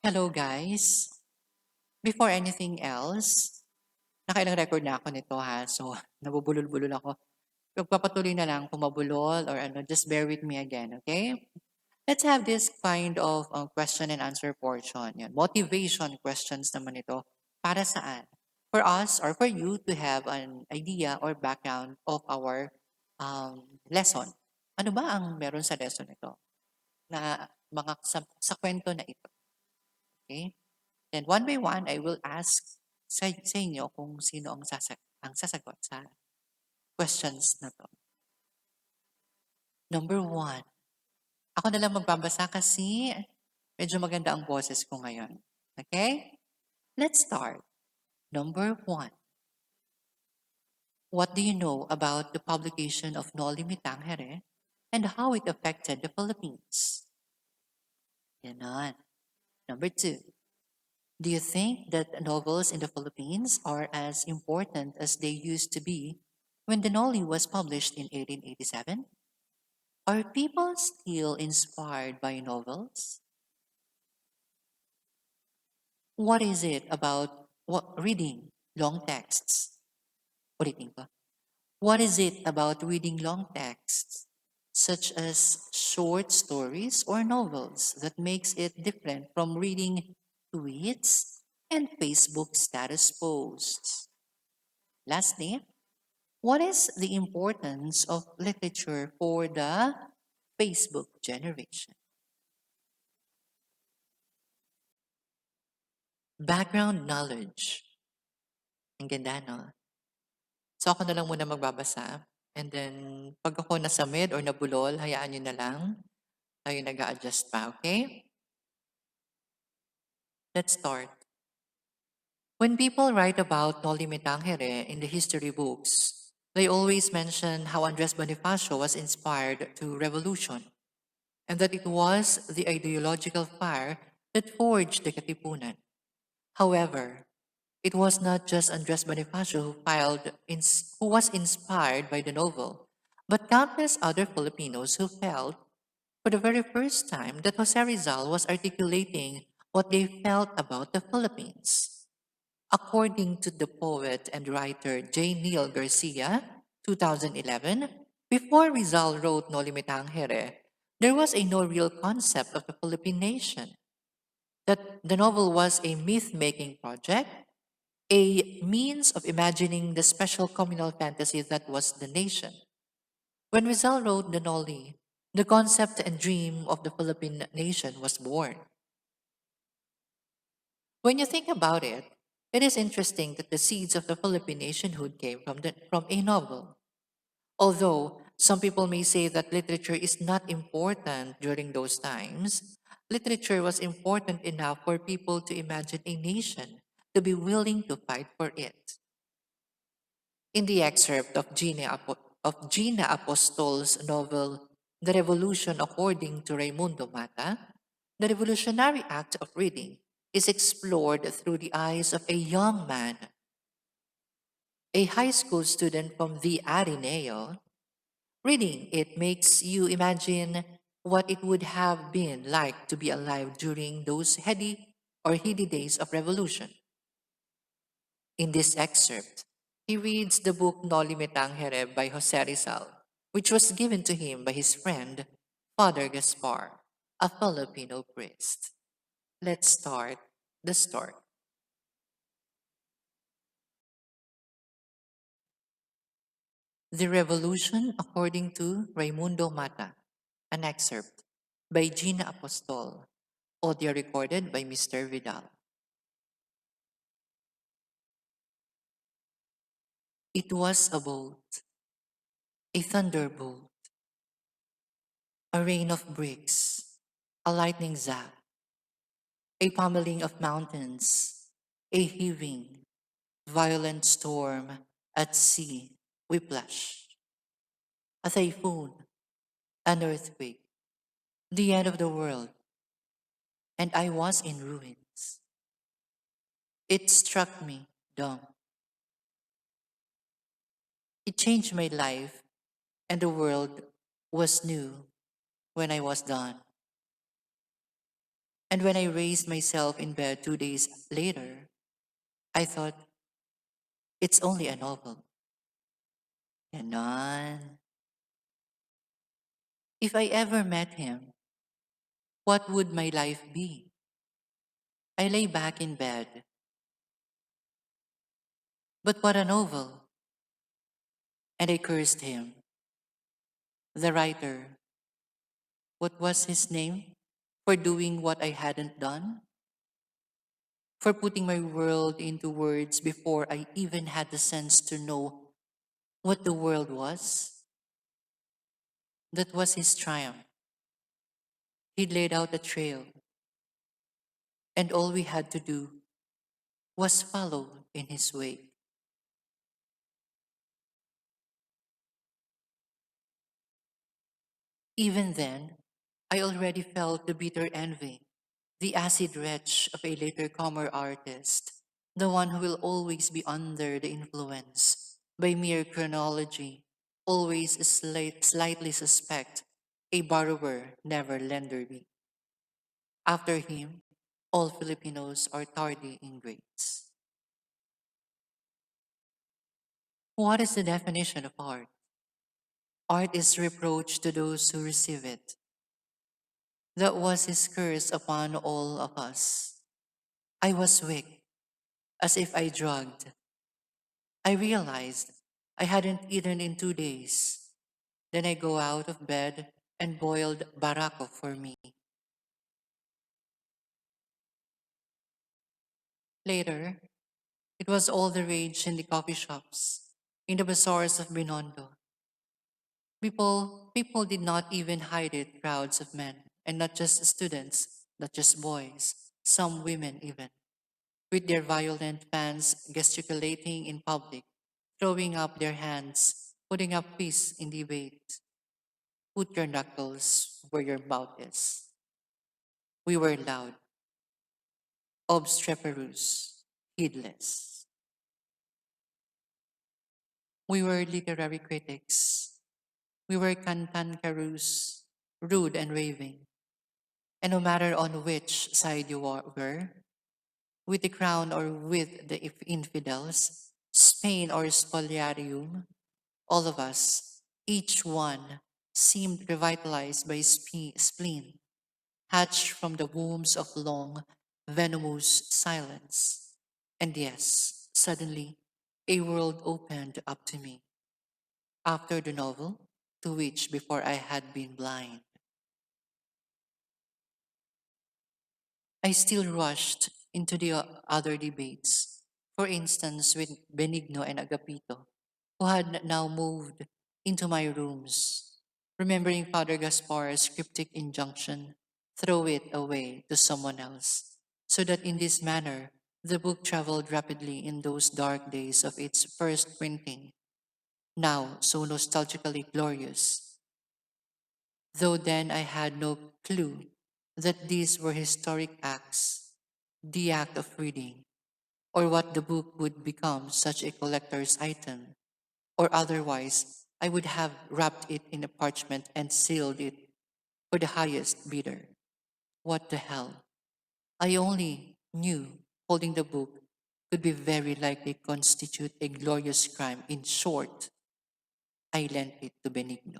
Hello guys. Before anything else, nakailang record na ako nito ha. So, nabubulol-bulol ako. Pagpapatuloy na lang kung mabulol or ano, just bear with me again, okay? Let's have this kind of question and answer portion. Yan. Motivation questions naman ito. Para saan? For us or for you to have an idea or background of our lesson. Ano ba ang meron sa lesson ito? Na mga sa kwento na ito. Okay? Then one by one, I will ask sa inyo kung sino ang sasagot sa questions na to. Number one, ako na lang magbabasa kasi medyo maganda ang boses ko ngayon. Okay? Let's start. Number one, what do you know about the publication of Noli Me Tangere and how it affected the Philippines? Ganon. Number two, do you think that novels in the Philippines are as important as they used to be when the Noli was published in 1887? Are people still inspired by novels? What is it about reading long texts? Ulitin ko. What is it about reading long texts, such as short stories or novels, that makes it different from reading tweets and Facebook status posts? Lastly, what is the importance of literature for the Facebook generation? Background knowledge. Ang ganda, no? So ako na lang muna magbabasa. And then, pag ako nasa mid or nabulol, hayaan nyo na lang. Tayo nag-a-adjust pa, okay? Let's start. When people write about Noli Me Tangere in the history books, they always mention how Andres Bonifacio was inspired to revolution and that it was the ideological fire that forged the Katipunan. However, it was not just Andres Bonifacio who was inspired by the novel, but countless other Filipinos who felt for the very first time that Jose Rizal was articulating what they felt about the Philippines. According to the poet and writer J. Neil Garcia, 2011, before Rizal wrote Noli Me Tangere, there was no real concept of the Philippine nation. That the novel was a myth-making project, a means of imagining the special communal fantasy that was the nation. When Rizal wrote the Noli, the concept and dream of the Philippine nation was born. When you think about it, it is interesting that the seeds of the Philippine nationhood came from a novel. Although some people may say that literature is not important during those times, literature was important enough for people to imagine a nation, to be willing to fight for it. In the excerpt of Gina Apostol's novel, The Revolution According to Raymundo Mata, the revolutionary act of reading is explored through the eyes of a young man, a high school student from the Ateneo. Reading it makes you imagine what it would have been like to be alive during those heady days of revolution. In this excerpt, he reads the book Noli Me Tangere by Jose Rizal, which was given to him by his friend, Father Gaspar, a Filipino priest. Let's start the story. The Revolution According to Raymundo Mata, an excerpt by Gina Apostol, audio recorded by Mr. Vidal. It was a bolt, a thunderbolt, a rain of bricks, a lightning zap, a pummeling of mountains, a heaving, violent storm at sea, whiplash, a typhoon, an earthquake, the end of the world, and I was in ruins. It struck me dumb. It changed my life, and the world was new when I was done. And when I raised myself in bed 2 days later, I thought, it's only a novel. Ganon. If I ever met him, what would my life be? I lay back in bed. But what a novel! And I cursed him. The writer, what was his name? For doing what I hadn't done? For putting my world into words before I even had the sense to know what the world was? That was his triumph. He laid out a trail, and all we had to do was follow in his wake. Even then, I already felt the bitter envy, the acid wretch of a later comer artist, the one who will always be under the influence by mere chronology, always slightly suspect, a borrower, never lender be. After him, all Filipinos are tardy in grades. What is the definition of art? Art is reproach to those who receive it. That was his curse upon all of us. I was weak, as if I drugged. I realized I hadn't eaten in 2 days. Then I go out of bed and boiled barako for me. Later, it was all the rage in the coffee shops, in the bazaars of Binondo. People did not even hide it, crowds of men, and not just students, not just boys, some women even, with their violent fans gesticulating in public, throwing up their hands, putting up peace in debate. Put your knuckles where your mouth is. We were loud, obstreperous, heedless. We were literary critics. We were cantankerous, rude and raving. And no matter on which side you were, with the crown or with the infidels, Spain or Spoliarium, all of us, each one, seemed revitalized by spleen, hatched from the wombs of long, venomous silence. And yes, suddenly, a world opened up to me. After the novel, to which before I had been blind, I still rushed into the other debates, for instance, with Benigno and Agapito, who had now moved into my rooms, remembering Father Gaspar's cryptic injunction, throw it away to someone else, so that in this manner the book traveled rapidly in those dark days of its first printing, now so nostalgically glorious, though then I had no clue that these were historic acts, the act of reading, or what the book would become such a collector's item, or otherwise I would have wrapped it in a parchment and sealed it for the highest bidder. What the hell? I only knew holding the book could be very likely constitute a glorious crime. In short, I lent it to Benigno.